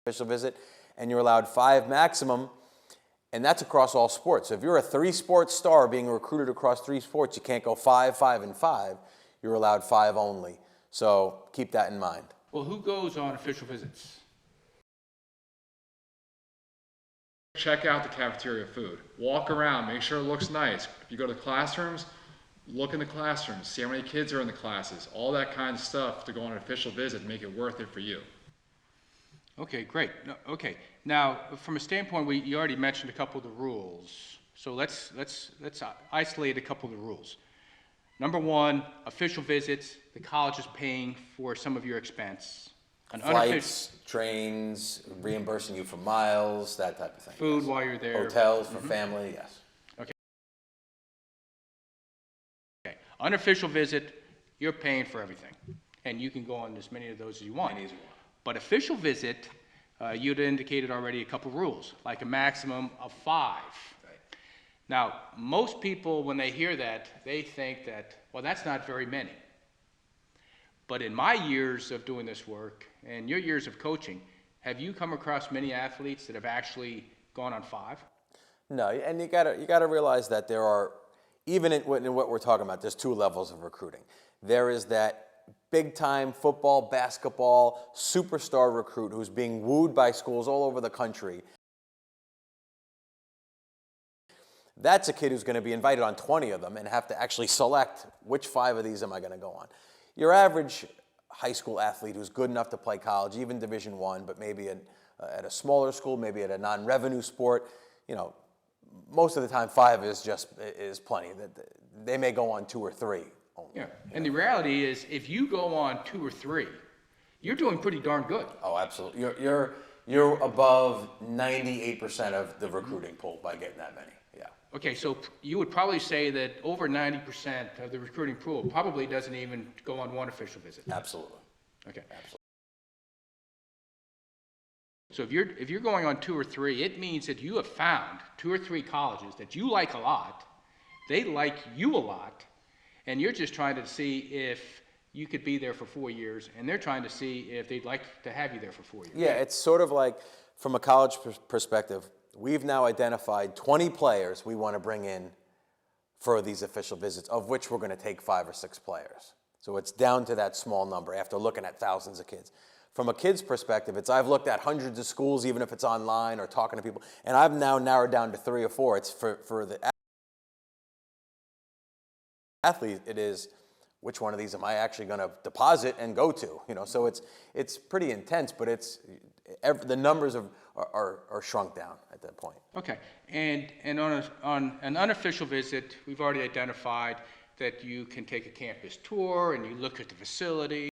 official visit, and you're allowed 5 maximum, and that's across all sports. So if you're a 3-sport star being recruited across 3 sports, you can't go 5, 5, and 5. You're allowed 5 only. So keep that in mind. Well, who goes on official visits? Check out the cafeteria food. Walk around, make sure it looks nice. If you go to the classrooms, look in the classrooms, see how many kids are in the classes, all that kind of stuff to go on an official visit, make it worth it for you. Okay, great. No, okay, now from a standpoint, you already mentioned a couple of the rules. So let's isolate a couple of the rules. Number 1, official visits. The college is paying for some of your expense. Flights, trains, reimbursing you for miles, that type of thing. Food yes. while you're there. Hotels for family, yes. Okay. Unofficial visit, you're paying for everything. And you can go on as many of those as you want. But official visit, you'd indicated already a couple rules, like a maximum of 5. Right. Now, most people, when they hear that, they think that, well, that's not very many. But in my years of doing this work, and your years of coaching, have you come across many athletes that have actually gone on 5? No, and you gotta realize that there are, even in what we're talking about, there's 2 levels of recruiting. There is that big-time football, basketball, superstar recruit who's being wooed by schools all over the country. That's a kid who's going to be invited on 20 of them and have to actually select which 5 of these am I going to go on. Your average high school athlete who's good enough to play college, even Division I, but maybe at a smaller school, maybe at a non-revenue sport, you know, most of the time 5 is plenty. They may go on 2 or 3 only. Yeah, and the reality is, if you go on 2 or 3, you're doing pretty darn good. Oh, absolutely. You're above 98% of the recruiting pool by getting that many. Yeah. Okay, so you would probably say that over 90% of the recruiting pool probably doesn't even go on 1 official visit. Absolutely. Okay. Absolutely. So if you're going on 2 or 3, it means that you have found 2 or 3 colleges that you like a lot, they like you a lot, and you're just trying to see if you could be there for 4 years, and they're trying to see if they'd like to have you there for 4 years. Yeah, it's sort of like, from a college perspective, we've now identified 20 players we want to bring in for these official visits, of which we're going to take 5 or 6 players. So it's down to that small number after looking at thousands of kids. From a kid's perspective, I've looked at hundreds of schools, even if it's online or talking to people, and I've now narrowed down to 3 or 4. It's for the athlete, it is, which one of these am I actually going to deposit and go to? You know, so it's pretty intense, but the numbers are shrunk down at that point. Okay, and on an unofficial visit, we've already identified that you can take a campus tour and you look at the facility.